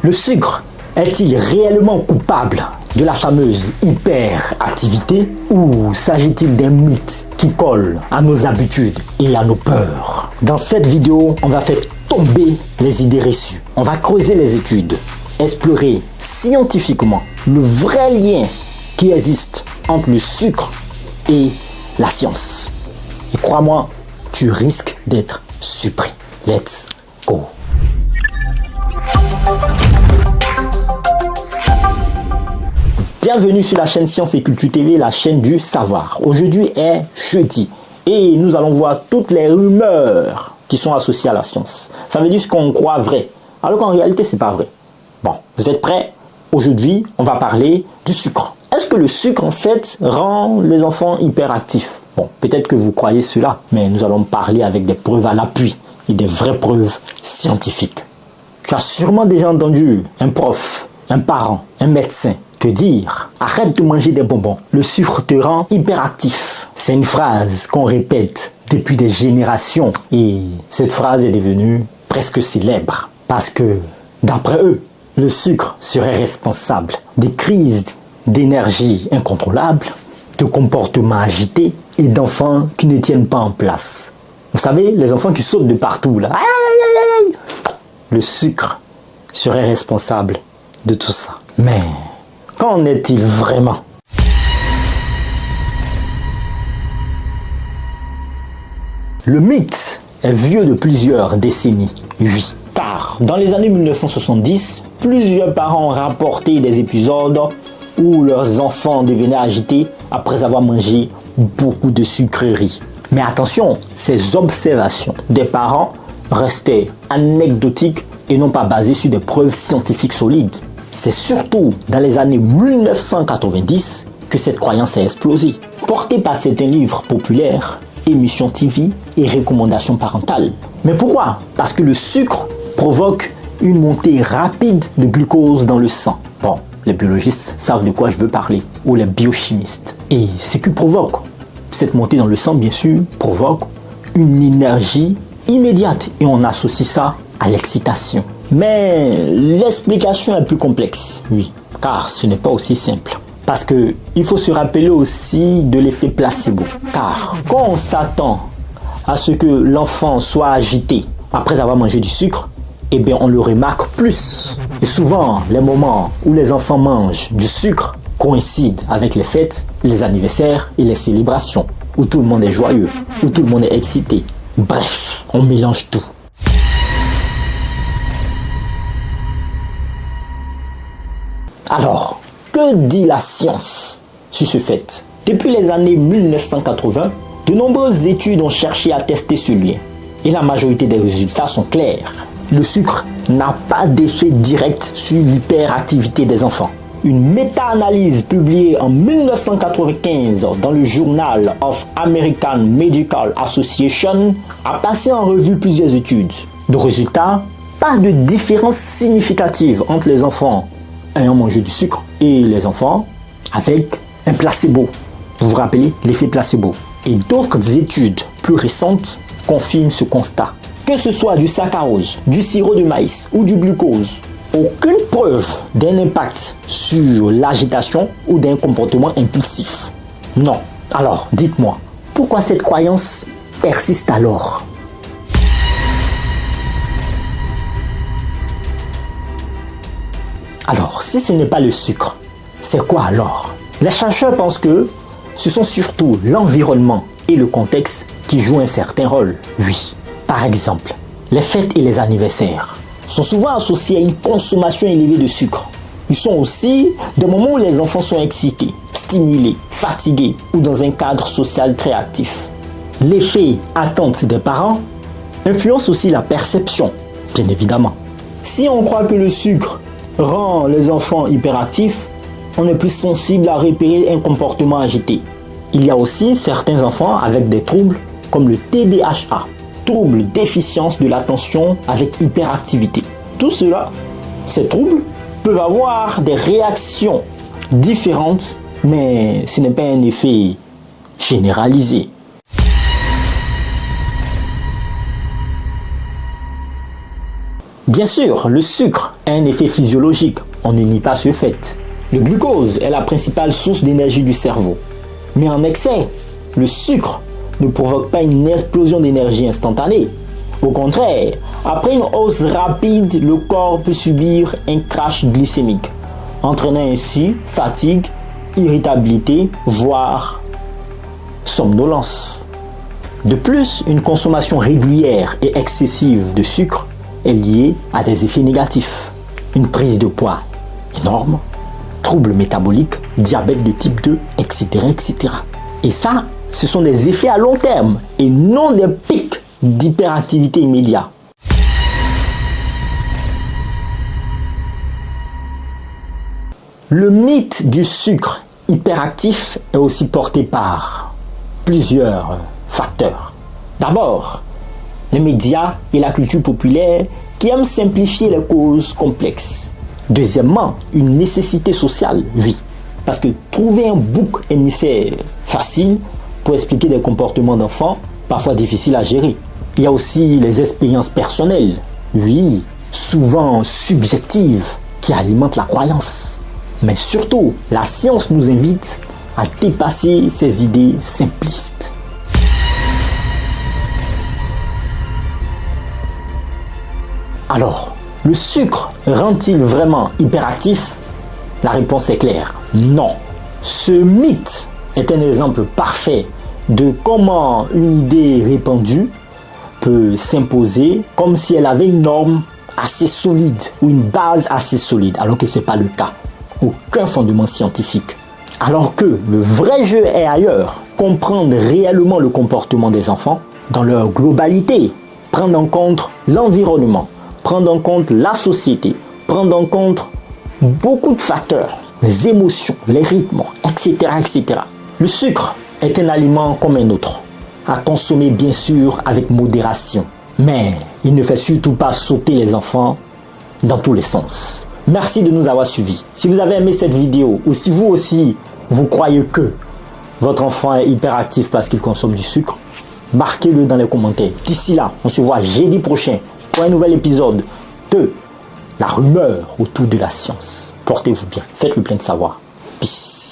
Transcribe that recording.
Le sucre est-il réellement coupable de la fameuse hyperactivité ou s'agit-il d'un mythe qui colle à nos habitudes et à nos peurs? Dans cette vidéo, on va faire tomber les idées reçues. On va creuser les études, explorer scientifiquement le vrai lien qui existe entre le sucre et la science. Et crois-moi, tu risques d'être surpris. Let's go! Bienvenue sur la chaîne Science et Culture TV, la chaîne du savoir. Aujourd'hui est jeudi et nous allons voir toutes les rumeurs qui sont associées à la science. Ça veut dire ce qu'on croit vrai, alors qu'en réalité, c'est pas vrai. Bon, vous êtes prêts? Aujourd'hui, on va parler du sucre. Est-ce que le sucre, en fait, rend les enfants hyperactifs? Bon, peut-être que vous croyez cela, mais nous allons parler avec des preuves à l'appui et des vraies preuves scientifiques. Tu as sûrement déjà entendu un prof, un parent, un médecin te dire « Arrête de manger des bonbons, le sucre te rend hyperactif ». C'est une phrase qu'on répète depuis des générations et cette phrase est devenue presque célèbre parce que, d'après eux, le sucre serait responsable des crises d'énergie incontrôlables, de comportements agités et d'enfants qui ne tiennent pas en place. Vous savez, les enfants qui sautent de partout là. Aïe, aïe, aïe. Le sucre serait responsable de tout ça. Mais qu'en est-il vraiment? Le mythe est vieux de plusieurs décennies, oui. Car dans les années 1970, plusieurs parents ont rapporté des épisodes où leurs enfants devenaient agités après avoir mangé beaucoup de sucreries. Mais attention, ces observations des parents restaient anecdotiques et non pas basées sur des preuves scientifiques solides. C'est surtout dans les années 1990 que cette croyance a explosé, portée par certains livres populaires, émissions TV et recommandations parentales. Mais pourquoi? Parce que le sucre provoque une montée rapide de glucose dans le sang. Bon, les biologistes savent de quoi je veux parler, ou les biochimistes. Et ce qui provoque cette montée dans le sang, bien sûr, provoque une énergie immédiate et on associe ça à l'excitation. Mais l'explication est plus complexe, oui, car ce n'est pas aussi simple. Parce qu'il faut se rappeler aussi de l'effet placebo. Car quand on s'attend à ce que l'enfant soit agité après avoir mangé du sucre, eh bien on le remarque plus. Et souvent, les moments où les enfants mangent du sucre coïncident avec les fêtes, les anniversaires et les célébrations, où tout le monde est joyeux, où tout le monde est excité. Bref, on mélange tout. Alors, que dit la science sur ce fait? Depuis les années 1980, de nombreuses études ont cherché à tester ce lien. Et la majorité des résultats sont clairs. Le sucre n'a pas d'effet direct sur l'hyperactivité des enfants. Une méta-analyse publiée en 1995 dans le Journal of American Medical Association a passé en revue plusieurs études. De résultat, pas de différence significative entre les enfants ayant mangé du sucre et les enfants avec un placebo. Vous vous rappelez l'effet placebo. Et d'autres études plus récentes confirment ce constat. Que ce soit du saccharose, du sirop de maïs ou du glucose, aucune preuve d'un impact sur l'agitation ou d'un comportement impulsif. Non. Alors, dites-moi, pourquoi cette croyance persiste alors? Alors, si ce n'est pas le sucre, c'est quoi alors? Les chercheurs pensent que ce sont surtout l'environnement et le contexte qui jouent un certain rôle. Oui, par exemple, les fêtes et les anniversaires sont souvent associés à une consommation élevée de sucre. Ils sont aussi des moments où les enfants sont excités, stimulés, fatigués ou dans un cadre social très actif. L'effet attente des parents influence aussi la perception, bien évidemment. Si on croit que le sucre rend les enfants hyperactifs, on est plus sensible à repérer un comportement agité. Il y a aussi certains enfants avec des troubles comme le TDAH, trouble déficience de l'attention avec hyperactivité. Tout cela, ces troubles, peuvent avoir des réactions différentes, mais ce n'est pas un effet généralisé. Bien sûr, le sucre a un effet physiologique, on ne nie pas ce fait. Le glucose est la principale source d'énergie du cerveau. Mais en excès, le sucre ne provoque pas une explosion d'énergie instantanée. Au contraire, après une hausse rapide, le corps peut subir un crash glycémique, entraînant ainsi fatigue, irritabilité, voire somnolence. De plus, une consommation régulière et excessive de sucre est liée à des effets négatifs. Une prise de poids énorme, troubles métaboliques, diabète de type 2, etc., etc. Et ça, ce sont des effets à long terme et non des pics d'hyperactivité immédiat. Le mythe du sucre hyperactif est aussi porté par plusieurs facteurs. D'abord, les médias et la culture populaire qui aiment simplifier les causes complexes. Deuxièmement, une nécessité sociale, oui. Parce que trouver un bouc émissaire facile pour expliquer des comportements d'enfants parfois difficiles à gérer. Il y a aussi les expériences personnelles, oui, souvent subjectives, qui alimentent la croyance. Mais surtout, la science nous invite à dépasser ces idées simplistes. Alors, le sucre rend-il vraiment hyperactif? La réponse est claire, non. Ce mythe est un exemple parfait de comment une idée répandue peut s'imposer comme si elle avait une norme assez solide ou une base assez solide, alors que ce n'est pas le cas. Aucun fondement scientifique. Alors que le vrai jeu est ailleurs. Comprendre réellement le comportement des enfants dans leur globalité. Prendre en compte l'environnement, prendre en compte la société, prendre en compte beaucoup de facteurs, les émotions, les rythmes, etc., etc. Le sucre est un aliment comme un autre, à consommer bien sûr avec modération. Mais il ne fait surtout pas sauter les enfants dans tous les sens. Merci de nous avoir suivis. Si vous avez aimé cette vidéo ou si vous aussi, vous croyez que votre enfant est hyperactif parce qu'il consomme du sucre, marquez-le dans les commentaires. D'ici là, on se voit jeudi prochain pour un nouvel épisode de La rumeur autour de la science. Portez-vous bien, faites le plein de savoir. Peace.